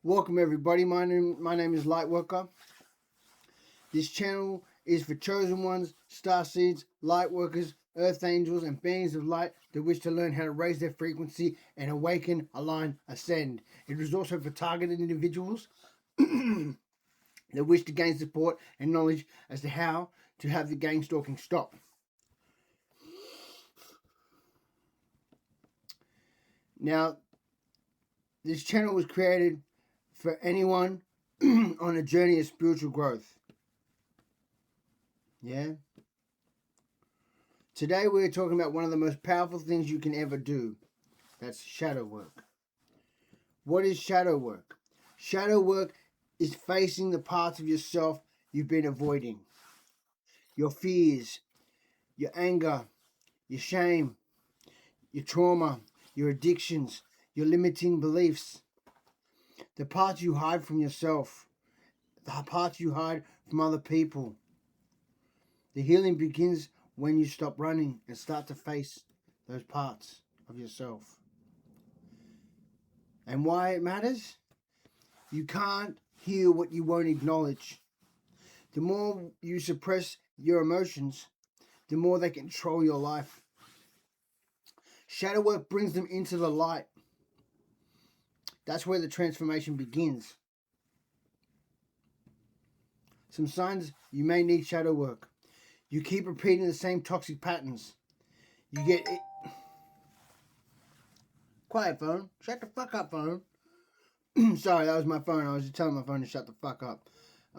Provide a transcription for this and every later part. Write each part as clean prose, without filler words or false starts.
Welcome everybody. My name is Lightworker. This channel is for chosen ones, star seeds, light workers, earth angels, and beings of light that wish to learn how to raise their frequency and awaken, align, ascend. It is also for targeted individuals that wish to gain support and knowledge as to how to have the gang stalking stop. Now, this channel was created for anyone on a journey of spiritual growth. Yeah? Today we're talking about one of the most powerful things you can ever do. That's shadow work. What is shadow work? Shadow work is facing the parts of yourself you've been avoiding. Your fears, your anger, your shame, your trauma, your addictions, your limiting beliefs. The parts you hide from yourself. The parts you hide from other people. The healing begins when you stop running and start to face those parts of yourself. And why it matters? You can't heal what you won't acknowledge. The more you suppress your emotions, the more they control your life. Shadow work brings them into the light. That's where the transformation begins. Some signs you may need shadow work. You keep repeating the same toxic patterns. You get it. Quiet, phone. Shut the fuck up, phone. Sorry, that was my phone. I was just telling my phone to shut the fuck up.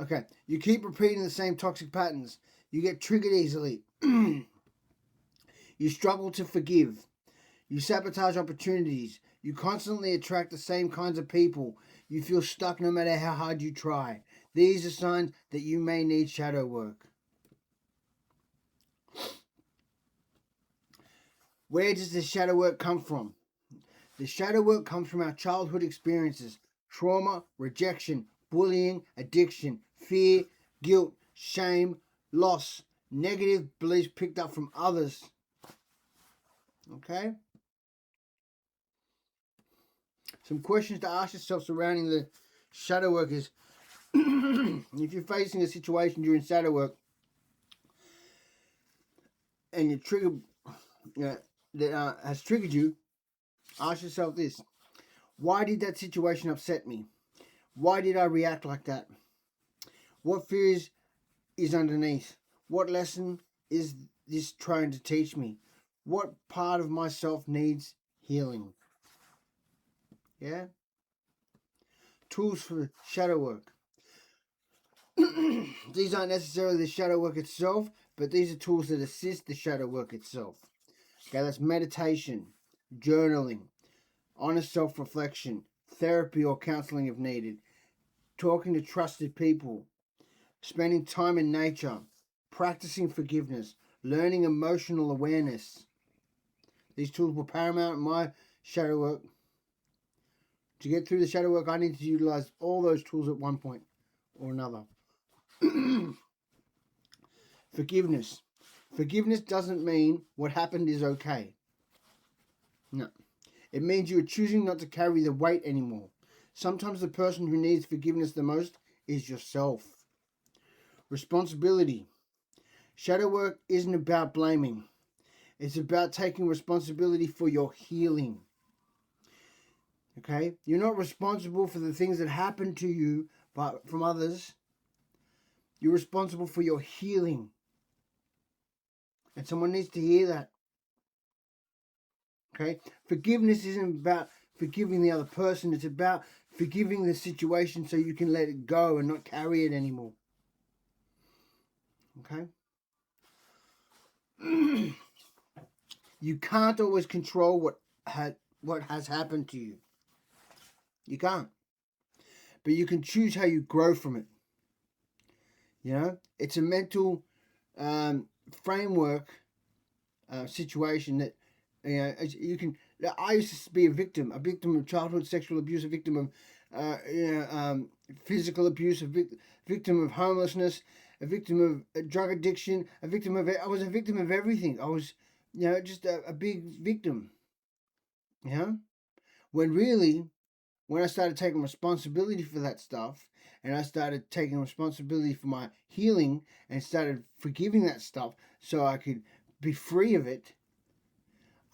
Okay. You keep repeating the same toxic patterns. You get triggered easily. You struggle to forgive. You sabotage opportunities. You constantly attract the same kinds of people. You feel stuck no matter how hard you try. These are signs that you may need shadow work. Where does the shadow work come from? The shadow work comes from our childhood experiences. Trauma, rejection, bullying, addiction, fear, guilt, shame, loss, negative beliefs picked up from others. Okay? Some questions to ask yourself surrounding the shadow work is, if you're facing a situation during shadow work and you're triggered, that has triggered you, ask yourself this. Why did that situation upset me? Why did I react like that? What fears is underneath? What lesson is this trying to teach me? What part of myself needs healing? Yeah? Tools for shadow work. These aren't necessarily the shadow work itself, but these are tools that assist the shadow work itself. Okay, that's meditation, journaling, honest self-reflection, therapy or counseling if needed, talking to trusted people, spending time in nature, practicing forgiveness, learning emotional awareness. These tools were paramount in my shadow work. To get through the shadow work, I need to utilize all those tools at one point or another. Forgiveness. Forgiveness doesn't mean what happened is okay. No. It means you are choosing not to carry the weight anymore. Sometimes the person who needs forgiveness the most is yourself. Responsibility. Shadow work isn't about blaming. It's about taking responsibility for your healing. Okay? You're not responsible for the things that happen to you but from others. You're responsible for your healing. And someone needs to hear that. Okay? Forgiveness isn't about forgiving the other person. It's about forgiving the situation so you can let it go and not carry it anymore. Okay? You can't always control what has happened to you. You can't. But you can choose how you grow from it. You know? It's a mental framework situation that you can. I used to be a victim of childhood sexual abuse, a victim of physical abuse, victim of homelessness, a victim of drug addiction, I was a victim of everything. I was, just a big victim. When really when I started taking responsibility for that stuff, and I started taking responsibility for my healing and started forgiving that stuff so I could be free of it,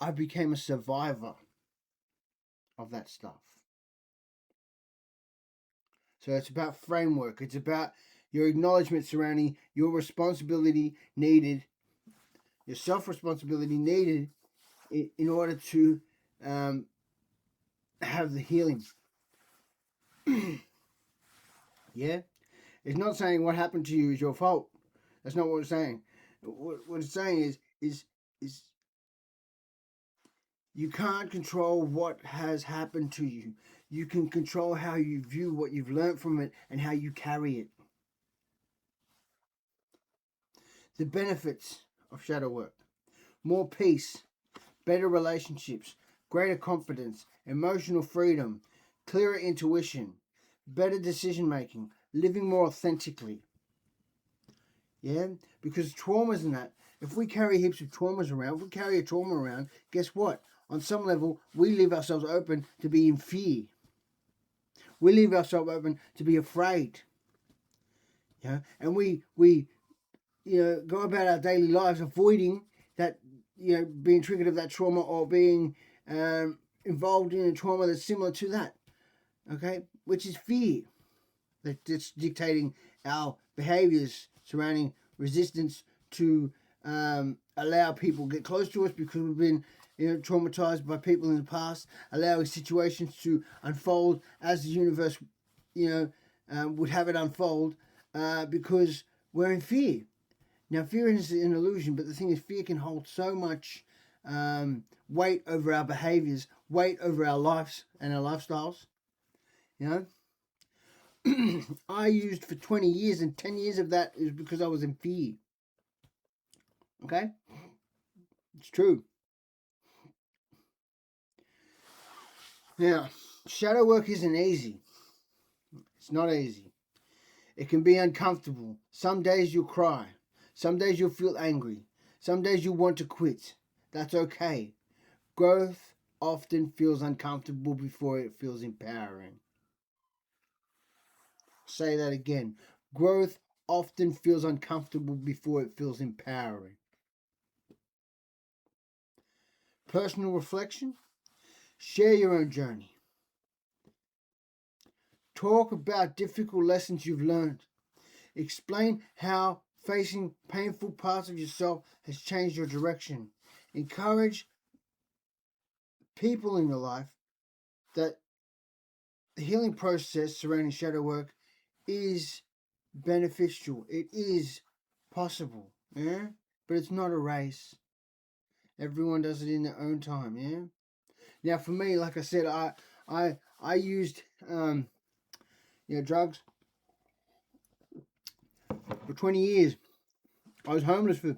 I became a survivor of that stuff. So it's about framework. It's about your acknowledgement surrounding your responsibility needed, your self-responsibility needed in order to have the healing. Yeah? It's not saying what happened to you is your fault. That's not what it's saying. What it's saying is you can't control what has happened to you. You can control how you view what you've learned from it and how you carry it. The benefits of shadow work: more peace, better relationships, greater confidence, emotional freedom, clearer intuition, better decision making, living more authentically. Yeah, because traumas and that, if we carry heaps of traumas around, if we carry a trauma around, guess what? On some level, we leave ourselves open to be in fear. We leave ourselves open to be afraid. Yeah, and we go about our daily lives avoiding that, being triggered of that trauma or being involved in a trauma that's similar to that. Okay, which is fear that's dictating our behaviors surrounding resistance to allow people to get close to us because we've been traumatized by people in the past, allowing situations to unfold as the universe would have it unfold because we're in fear. Now, fear is an illusion, but the thing is, fear can hold so much weight over our behaviors, weight over our lives and our lifestyles. I used for 20 years, and 10 years of that is because I was in fear. Okay? It's true. Now, shadow work isn't easy. It's not easy. It can be uncomfortable. Some days you'll cry. Some days you'll feel angry. Some days you'll want to quit. That's okay. Growth often feels uncomfortable before it feels empowering. Say that again. Growth often feels uncomfortable before it feels empowering. Personal reflection. Share your own journey. Talk about difficult lessons you've learned. Explain how facing painful parts of yourself has changed your direction. Encourage people in your life that the healing process surrounding shadow work is beneficial. It is possible, yeah? But it's not a race. Everyone does it in their own time, yeah? Now for me, like I said, I used drugs for 20 years. I was homeless for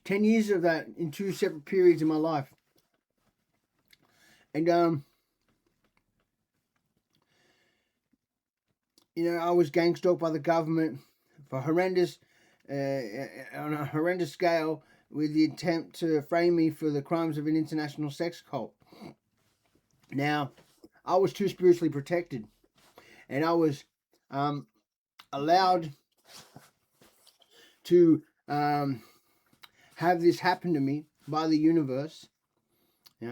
10 years of that in two separate periods in my life. And I was gang stalked by the government for horrendous on a horrendous scale, with the attempt to frame me for the crimes of an international sex cult. Now, I was too spiritually protected, and I was allowed to have this happen to me by the universe,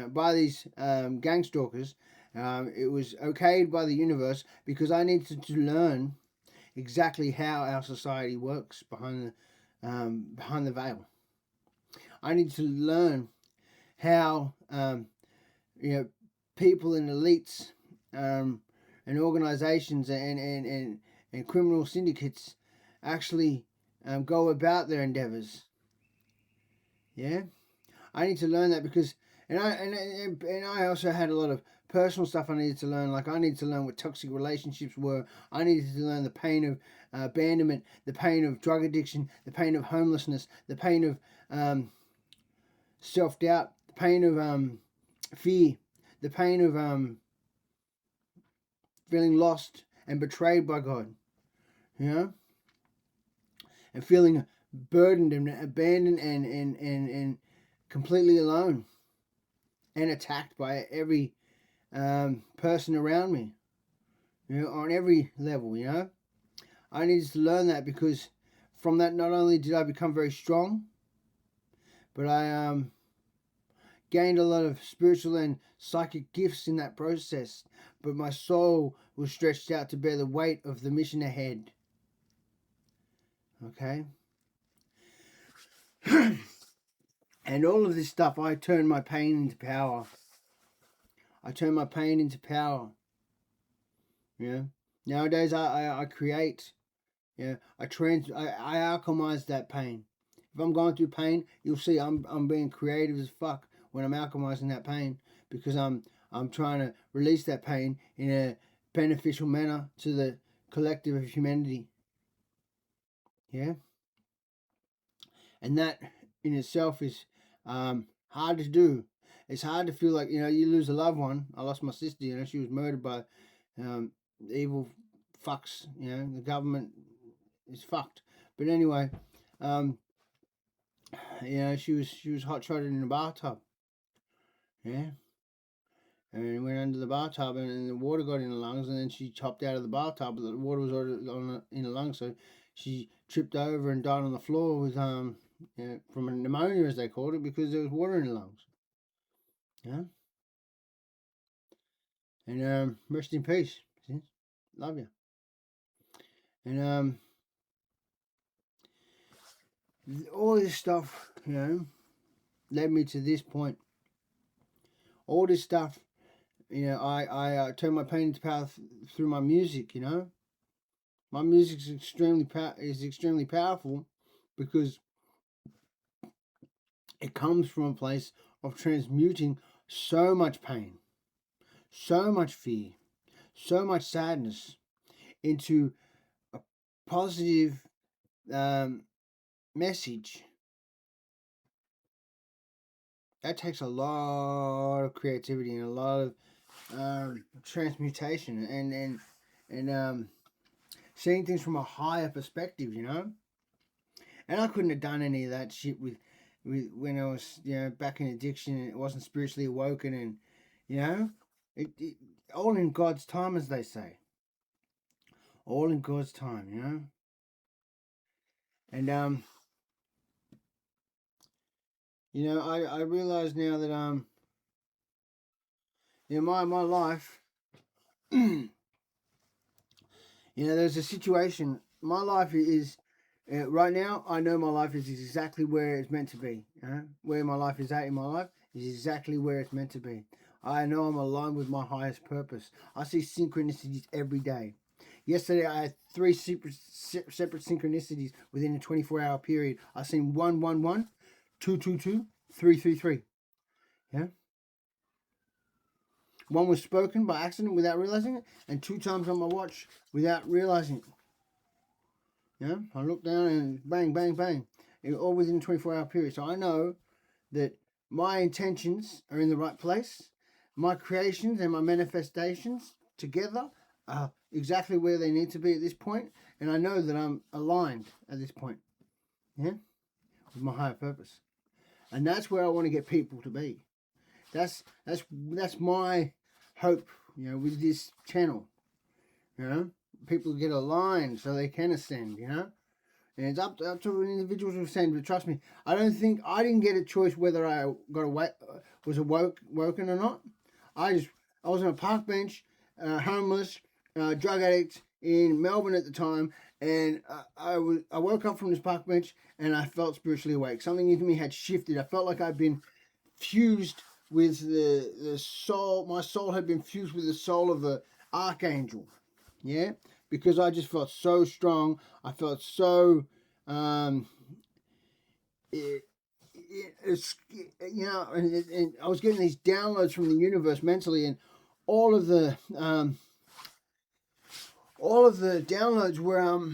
by these gang stalkers. It was okayed by the universe because I needed to learn exactly how our society works behind the veil. I need to learn how people in elites and organizations and criminal syndicates actually go about their endeavors. Yeah, I need to learn that because I also had a lot of personal stuff I needed to learn. Like I needed to learn what toxic relationships were. I needed to learn the pain of abandonment, the pain of drug addiction, the pain of homelessness, the pain of self-doubt, the pain of fear, the pain of feeling lost and betrayed by God, and feeling burdened and abandoned and completely alone and attacked by every person around me, on every level, I needed to learn that, because from that, not only did I become very strong, but I gained a lot of spiritual and psychic gifts in that process. But my soul was stretched out to bear the weight of the mission ahead. Okay? And all of this stuff, I turned my pain into power. Nowadays I create. I alchemize that pain. If I'm going through pain, you'll see I'm being creative as fuck when I'm alchemizing that pain, because I'm trying to release that pain in a beneficial manner to the collective of humanity. Yeah? And that in itself is hard to do. It's hard to feel like, you lose a loved one. I lost my sister, she was murdered by evil fucks. The government is fucked. But anyway, she was hot shotted in a bathtub. Yeah. And went under the bathtub, and the water got in her lungs, and then she chopped out of the bathtub, but the water was already in her lungs, so she tripped over and died on the floor with from a pneumonia, as they called it, because there was water in her lungs. Yeah. And rest in peace. Sis. Love you. And all this stuff, led me to this point. All this stuff, I turned my pain into power through my music. My music is extremely powerful, because it comes from a place of transmuting so much pain, so much fear, so much sadness into a positive message. That takes a lot of creativity and a lot of transmutation and seeing things from a higher perspective, And I couldn't have done any of that shit with when I was back in addiction, and it wasn't spiritually awoken, and it all in God's time, as they say. All in God's time, And I realize now that my life, there's a situation. My life is right now. I know my life is exactly where it's meant to be. Where my life is at in my life is exactly where it's meant to be. I know I'm aligned with my highest purpose. I see synchronicities every day. Yesterday, I had 3 separate synchronicities within a 24-hour period. I seen 111, 222, 333. Yeah. One was spoken by accident without realizing it, and 2 times on my watch without realizing it. I looked down and bang, bang, bang. All within a 24-hour period. So I know that my intentions are in the right place. My creations and my manifestations together are exactly where they need to be at this point. And I know that I'm aligned at this point. Yeah? With my higher purpose. And that's where I want to get people to be. That's my hope, with this channel. People get aligned so they can ascend, And it's up to individuals to ascend. But trust me, I didn't get a choice whether I was woken or not. I was on a park bench, homeless, drug addict in Melbourne at the time, and I woke up from this park bench and I felt spiritually awake. Something in me had shifted. I felt like I'd been fused with the soul. My soul had been fused with the soul of an archangel. Yeah, because I just felt so strong. I felt so and I was getting these downloads from the universe mentally, and all of the downloads were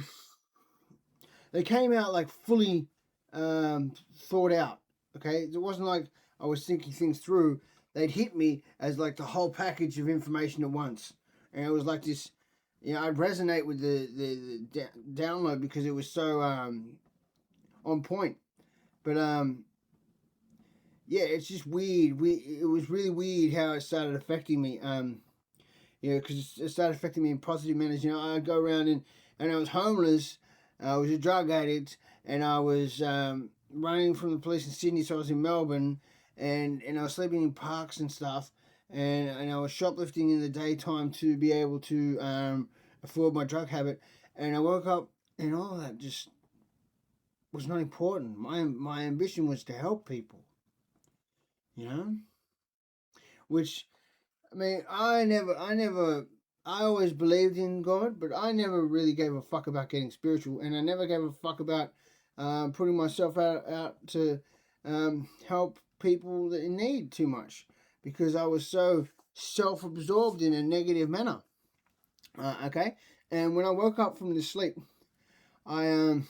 they came out like fully thought out. Okay, it wasn't like I was thinking things through. They'd hit me as like the whole package of information at once, and it was like this. I'd resonate with the download because it was so on point. But yeah, it's just weird. It was really weird how it started affecting me. Because it started affecting me in positive manners. I'd go around and I was homeless. I was a drug addict, and I was running from the police in Sydney. So I was in Melbourne, and I was sleeping in parks and stuff, and I was shoplifting in the daytime to be able to afford my drug habit. And I woke up, and all that just was not important. My ambition was to help people, you know, which I mean, I always believed in God, but I never really gave a fuck about getting spiritual, and I never gave a fuck about putting myself out to help people that in need too much, because I was so self-absorbed in a negative manner. Okay, and when I woke up from the sleep, I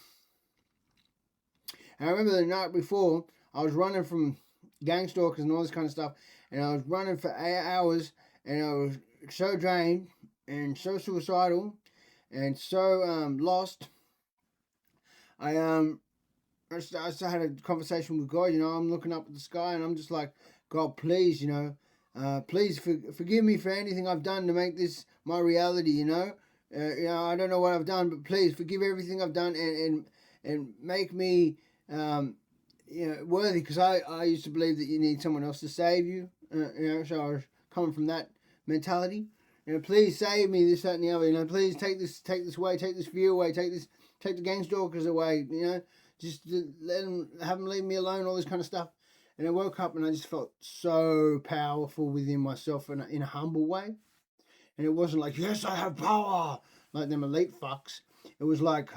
I remember the night before I was running from gang stalkers and all this kind of stuff, and I was running for 8 hours, and I was so drained and so suicidal and so lost. I I had a conversation with God. I'm looking up at the sky and I'm just like, God, please, please forgive me for anything I've done to make this my reality. I don't know what I've done, but please forgive everything I've done and make me worthy, because I used to believe that you need someone else to save you. So I was coming from that mentality. Please save me, this, that, and the other. Please take this away, take this view away, take the gang stalkers away. Just have them leave me alone, all this kind of stuff. And I woke up and I just felt so powerful within myself in a humble way. And it wasn't like, yes, I have power, like them elite fucks. It was like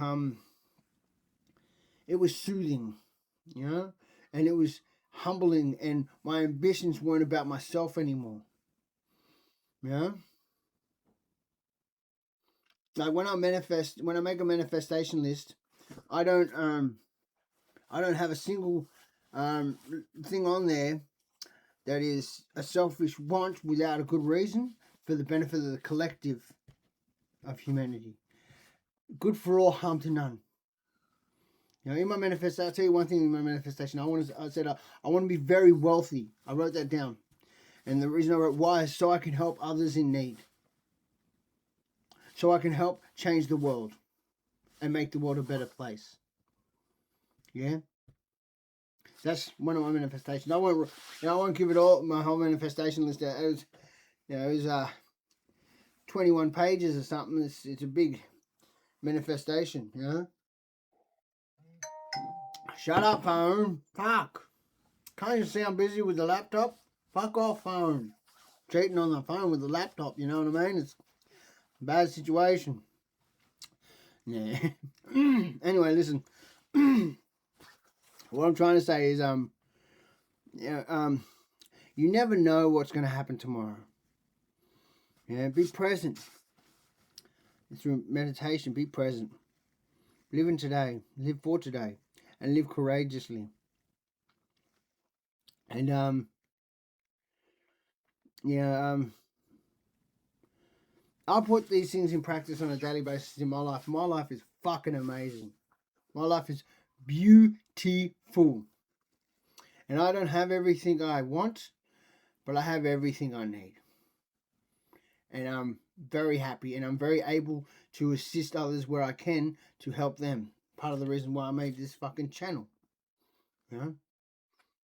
it was soothing, and it was humbling, and my ambitions weren't about myself anymore. Like when I make a manifestation list, I don't have a single thing on there that is a selfish want without a good reason, for the benefit of the collective of humanity. Good for all, harm to none. In my manifestation, I'll tell you one thing in my manifestation. I want to be very wealthy. I wrote that down. And the reason I wrote why is so I can help others in need. So I can help change the world and make the world a better place. Yeah? That's one of my manifestations. I won't give it all, my whole manifestation list out. It was 21 pages or something. It's a big manifestation, Shut up, phone. Fuck. Can't you see I'm busy with the laptop? Fuck off, phone. Cheating on the phone with the laptop, you know what I mean? It's a bad situation. Yeah. Anyway, listen. What I'm trying to say is, you never know what's going to happen tomorrow. Be present. Through meditation, be present. Live in today. Live for today. And live courageously. And, I put these things in practice on a daily basis in my life. My life is fucking amazing. My life is beautiful. And I don't have everything I want, but I have everything I need. And I'm very happy, and I'm very able to assist others where I can to help them. Part of the reason why I made this fucking channel.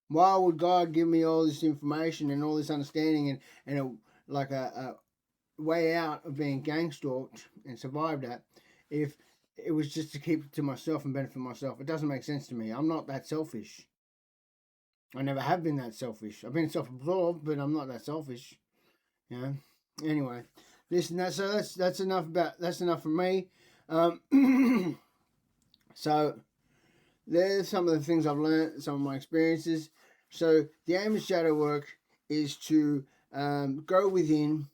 Why would God give me all this information and all this understanding and a way out of being gang stalked and survived that, if it was just to keep it to myself and benefit myself? It doesn't make sense to me. I'm not that selfish. I never have been that selfish. I've been self-absorbed, but I'm not that selfish. Anyway, listen. That's enough from me. So there's some of the things I've learned, some of my experiences. So the aim of shadow work is to go within,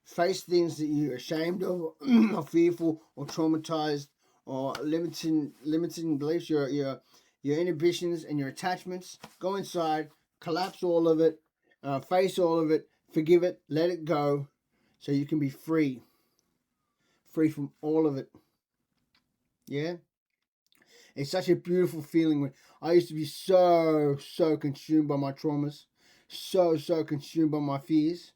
face things that you're ashamed of, or fearful, or traumatized, or limiting beliefs, your inhibitions and your attachments. Go inside, collapse all of it, face all of it, forgive it, let it go, so you can be free from all of it. Yeah. It's such a beautiful feeling when I used to be so consumed by my traumas, so consumed by my fears.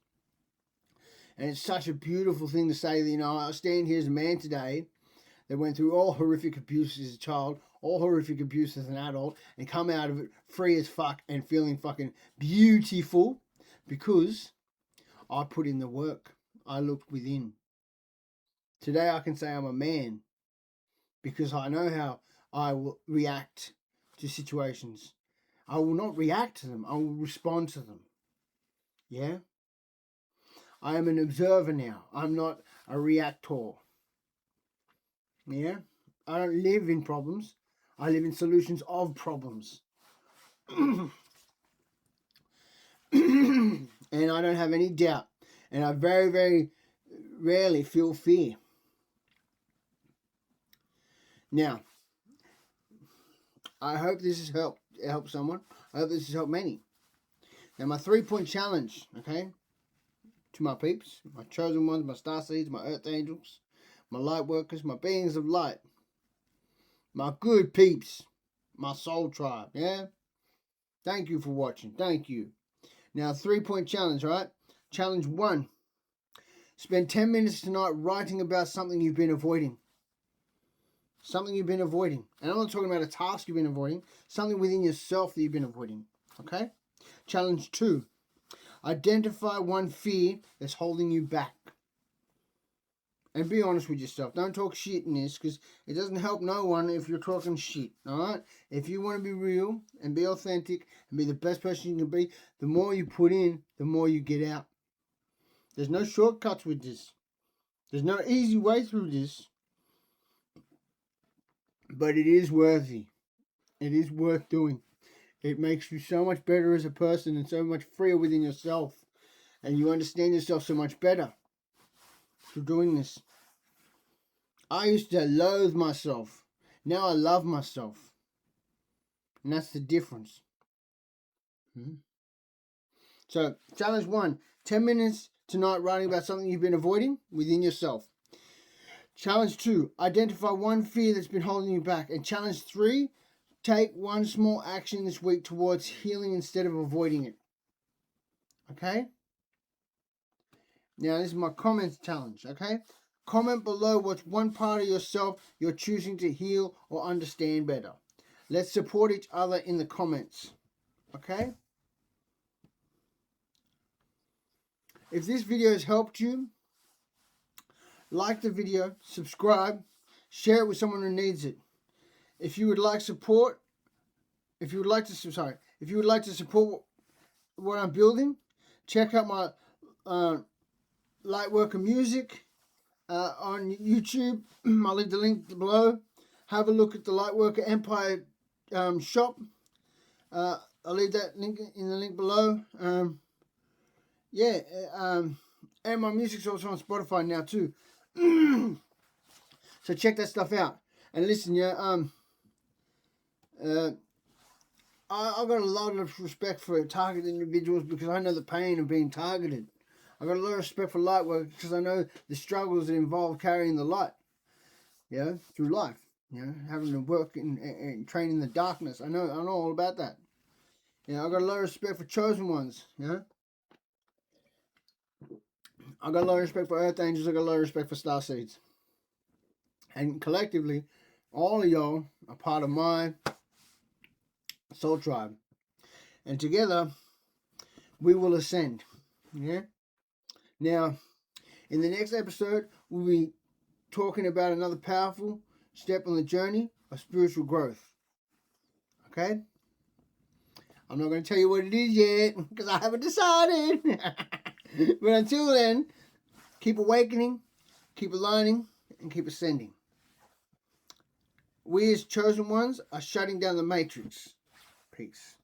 And it's such a beautiful thing to say that, I stand here as a man today that went through all horrific abuse as a child, all horrific abuse as an adult, and come out of it free as fuck and feeling fucking beautiful because I put in the work. I looked within. Today I can say I'm a man because I know how I will react to situations. I will not react to them. I will respond to them. Yeah? I am an observer now. I'm not a reactor. Yeah? I don't live in problems. I live in solutions of problems. And I don't have any doubt. And I very rarely feel fear. Now, I hope this has helped someone. I hope this has helped many. Now, my 3-point challenge, okay, to my peeps, my chosen ones, my star seeds, my earth angels, my light workers, my beings of light, my good peeps, my soul tribe, yeah? Thank you for watching. Thank you. Now, 3-point challenge, right? Challenge 1. Spend 10 minutes tonight writing about something you've been avoiding. Something you've been avoiding. And I'm not talking about a task you've been avoiding. Something within yourself that you've been avoiding. Okay? Challenge 2. Identify one fear that's holding you back. And be honest with yourself. Don't talk shit in this because it doesn't help no one if you're talking shit. Alright? If you want to be real and be authentic and be the best person you can be, the more you put in, the more you get out. There's no shortcuts with this. There's no easy way through this. But it is worthy. It is worth doing. It makes you so much better as a person and so much freer within yourself. And you understand yourself so much better through doing this. I used to loathe myself. Now I love myself. And that's the difference. So, challenge 1. 10 minutes tonight writing about something you've been avoiding within yourself. Challenge 2. Identify one fear that's been holding you back. And challenge 3. Take one small action this week towards healing instead of avoiding it. Okay? Now, this is my comments challenge. Okay? Comment below what's one part of yourself you're choosing to heal or understand better. Let's support each other in the comments. Okay? If this video has helped you, like the video, subscribe, share it with someone who needs it. If you would like support, if you would like to support what I'm building, check out my Lightworker music on YouTube. I'll leave the link below. Have a look at the Lightworker Empire shop. I'll leave that link in the link below. And my music's also on Spotify now too. So check that stuff out. And listen, I've got a lot of respect for targeted individuals because I know the pain of being targeted. I've got a lot of respect for light work because I know the struggles that involve carrying the light, through life. Having to work and train in the darkness. I know all about that. I've got a lot of respect for chosen ones. I've got a lot of respect for earth angels. I've got a lot of respect for star seeds. And collectively, all of y'all are part of my soul tribe. And together, we will ascend. Now, in the next episode, we'll be talking about another powerful step on the journey of spiritual growth. Okay? I'm not going to tell you what it is yet because I haven't decided. But until then, keep awakening, keep aligning, and keep ascending. We as chosen ones are shutting down the matrix. Peace.